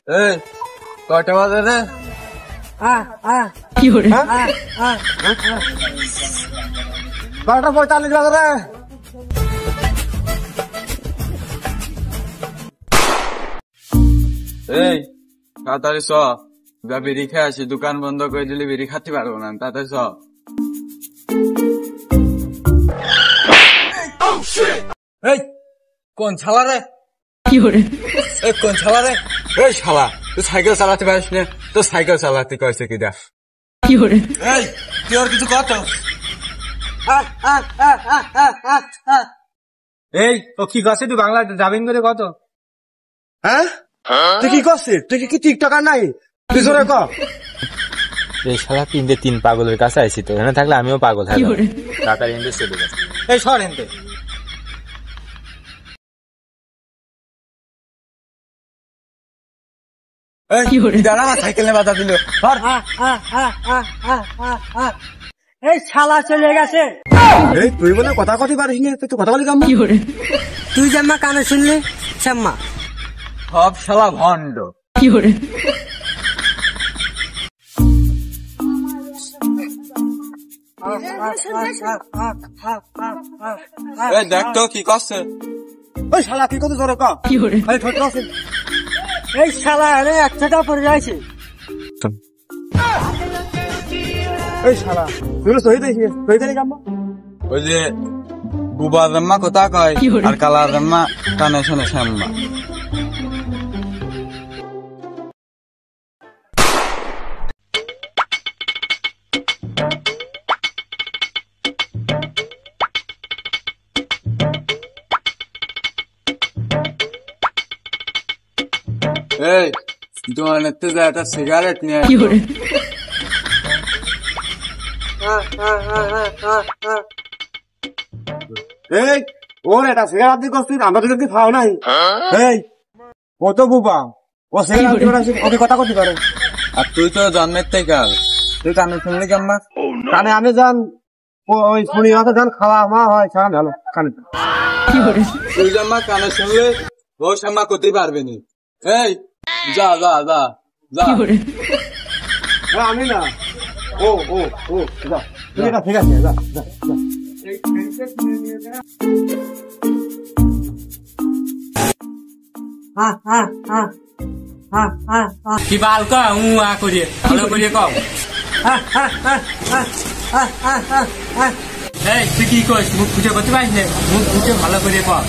এই কয়টা বাজে রে? কি করে 12:45 বাজে রে। এই তাড়াতাড়ি চ, যা বিড়ি খেয়ে আসি। দোকান বন্ধ করে দিলে বিড়ি খাতে পারবো না। তাড়াতাড়ি চ। এই কোন ছালা রে? কি করে এই কোন ছালা রে? এই শালা, তুই সাইকেল চালাতে পারিস না? তো সাইকেল চালাতে কয়েছে কি দেখ? কি করে এই তুই আর কিছু কত? এই ও কি করছে? তুই বাংলা ডাবিং করে কত? হ্যাঁ তুই কি করছিস? তুই কি টিকটকার নাই? তুই জোরে কর। এই শালা 3 পাগলের কাছে আইছি তো, এখানে থাকলে আমিও পাগল কি হয়ে করে টাকার ইন্ডেক্স চলে গেছে। এই সর এনতে। কি করে দাঁড়া না, সাইকেল নিয়ে বাধা দিল। এই শালা চলে গেছে। এই তুই বলে কথা কতি পারিস না? তুই তো কথা বলি কাম্মা। কি করে তুই জাম্মা কানে শুনলি? শ্যাম্মা সব শালা ভণ্ড। কি করে এই দেখ তো কি করছে। ওই শালা কি কত জোরে কর। কি করে আরে ঠোঁট কাছে। এই শালা আরে 1 টাকা পড়ে যাইছে। এই শালা তুই সহি দেখিস, সহি দেনি কাম্মা। ওই যে বুবা জাম্মা কথা কয় কি করে? আর কালা জাম্মা কানে শোনে শ্যাম্মা। এই দোকানের থেকে একটা সিগারেট নিয়ে কি করে এই ওর এটা সিগারেট দিয়ে করছিস, আমরা তো কি খাও নাই। এই কত বুবা, ও সিগারেট দিয়ে করছিস, ওকে কথা কতি পারে। আর তুই তো জন্মের থেকে কাল তুই কানে শুনলি কেমন? কানে আমি জান ওই শুনি মাথা জান খাওয়া মা হয় সারা ভালো কানে। কি করে তুই জাম্মা কানে শুনলে ও শ্যাম্মা করতে পারবে নি। এই যা যা যা যা। কি করে আমি না ও ও ও যা তুই এটা ঠিক আছে, যা যা যা। কি বাল কয় করিয়ে ভালো করিয়ে কও। এই তুই কি কইস? মুখ ফুটে করতে পারিস না? মুখ ফুটে ভালো করে কও।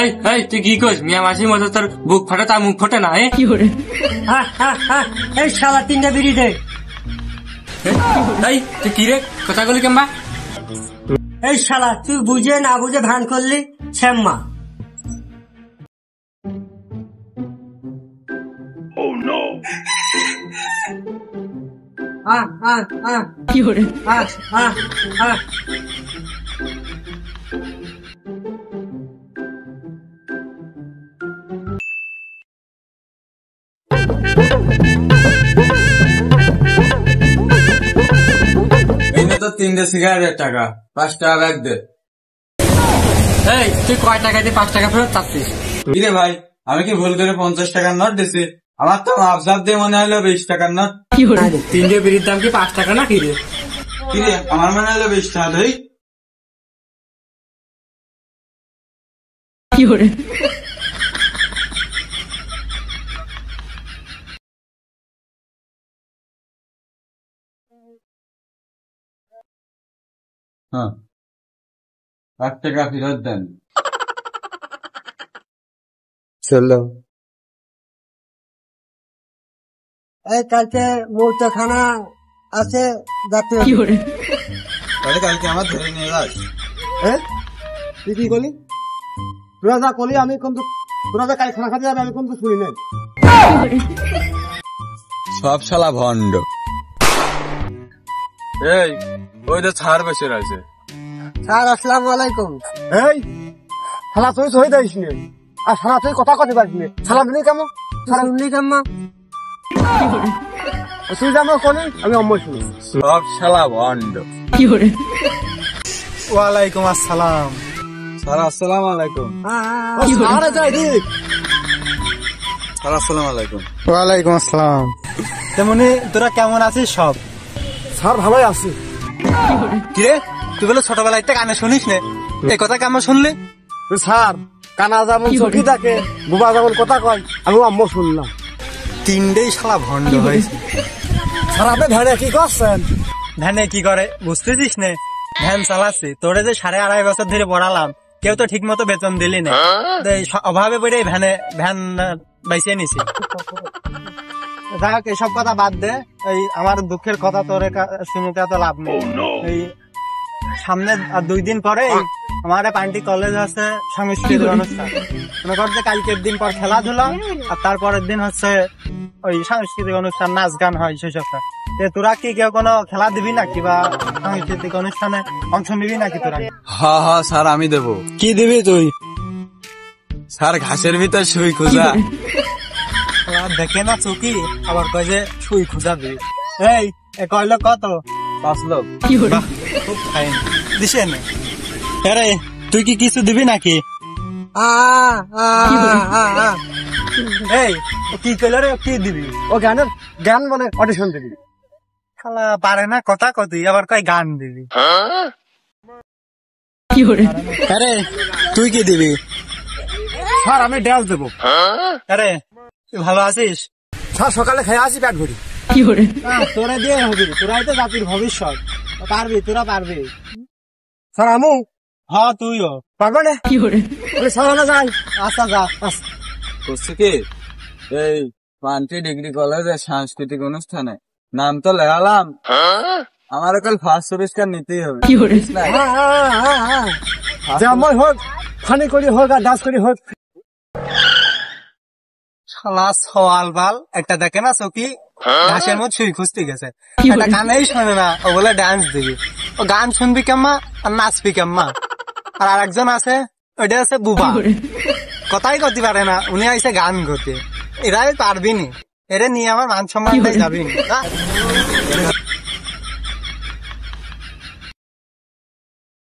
এই এই তুই কি কইস? মিয়া মাসির মতো তোর বুক ফাটে, তার মুখ ফোটে না? কি করে এই শালা 3টা বিড়ি দে। এই তুই কি রে কথা বলি কেমবা? এই শালা তুই বুঝে না বুঝে ভান করলি শ্যাম্মা। কি করে এই তো 3টে সিগারেটের টাকা, 5 টাকা ব্যাগ দে। এই তুই কয় টাকা দিয়ে 5 টাকা ফেরত চাচ্ছিস? কিরে ভাই, আমি কি ভুল করে 50 টাকার নোট দিছি? আমার তো আফজাব দিয়ে মনে হলো 20 টাকার নোট। কি করে 3টে বিড়ির দাম কি 5 টাকা না কি রে? কিরে আমার মনে হলো 20 টাকা। ধরি কি করে হ্যাঁ 8 টাকা ফেরত দেন। চলো এই কালকে মূর্তখানা আছে যাতে। কি করে তাহলে কালকে আমার ধরে নিয়ে যাস। হ্যাঁ তুই কি করলি? তোরা যা করলি আমি কিন্তু, তোরা যা কাল খানা খাতে যাবে আমি কিন্তু শুনি নাই। সব শালা ভণ্ড। এই ওই তো ছাড় বসে রয়েছে। স্যার আসসালামু আলাইকুম। এই শালা তুই সহি দিস নি, আর শালা তুই কথা কতি পারিস নি। শালা দিলি কেমন? শালা শুনলি কেমন? তুই যেমন করলি আমি অম্ম শুনি। সব শালা ভণ্ড। কি করে ওয়ালাইকুম আসসালাম। স্যার আসসালামু আলাইকুম। আরে যাই দিক। স্যার আসসালামু আলাইকুম। ওয়ালাইকুম আসসালাম। তেমনি তোরা কেমন আছিস সব? স্যার ভালোই আছি। কিরে তুই বলে ছোটবেলায় একটা গানে শুনিস নে, এই কথা কেমন শুনলি? স্যার কানা যেমন চোখি থাকে, বুবা যেমন কথা কয়, আমি আম্মু শুনলাম। তিনটেই শালা ভণ্ড হয়েছে। স্যার আপনি ভ্যানে কি করছেন? ভ্যানে কি করে বুঝতেছিস নে? ভ্যান চালাচ্ছি, তোরে যে 2.5 বছর ধরে পড়ালাম, কেউ তো ঠিক মতো বেতন দিলি না, তো এই অভাবে পড়ে ভ্যান বাইসে নিছি। যাক এসব কথা বাদ দে, এই আমার দুঃখের কথা তোরে শুনতে এত লাভ নেই। এই সামনে আর 2 দিন পরে আমার পান্টি কলেজ আছে সাংস্কৃতিক অনুষ্ঠান, মনে করছে কালকের দিন পর খেলাধুলা, আর তারপরের দিন হচ্ছে ওই সাংস্কৃতিক অনুষ্ঠান, নাচ গান হয় সেসবটা। তোরা কি কেউ কোনো খেলা দিবি নাকি বা সাংস্কৃতিক অনুষ্ঠানে অংশ নিবি নাকি তোরা? হ্যাঁ হ্যাঁ স্যার আমি দেবো। কি দিবি তুই? স্যার ঘাসের ভিতর সুই খোঁজা। দেখে না চকি আবার কয় যে সুই খুঁজাবি। এই কইল কত? 5 লাখ। বাহ, খুব ফাইন দিছে না। আরে তুই কি কিছু দিবি নাকি? এই কি কইল রে, কি দিবি? ও গান মানে অডিশন দিবি। শালা পারে না কথা কতি, আবার কয় গান দিবি। আরে তুই কি দিবি? স্যার আমি ড্যান্স দেবো। আরে তুই ভালো আছিস? স্যার সকালে খেয়ে আসি পেট ভরি। তোরা দিয়ে হবি, তোরাই তো জাতির ভবিষ্যৎ, পারবি, তোরা পারবি। স্যার আমু হ্যাঁ তুইও পারবে না। স্যার আমরা যাই। আচ্ছা যা। করছি কি এই পান্টি ডিগ্রি কলেজের সাংস্কৃতিক অনুষ্ঠানে নাম তো লেখালাম, আমার কাল ফার্স্ট পুরস্কার নিতেই হবে। যেমন হোক, ফানি করি হোক আর ডান্স করি হোক। শালা সওয়াল বাল একটা দেখে না চকি ঘাসের মধ্যে সুই খুঁজতে গেছে, একটা গানেই শোনে না, ও বলে ডান্স দিবি। ও গান শুনবি কেমা আর নাচবি কেমা। আর আরেকজন আছে, ওইটা আছে বুবা, কথাই করতে পারে না, উনি আইসে গান করতে। এরাই পারবি নি, এরা নিয়ে আমার মান সম্মান যাবি না।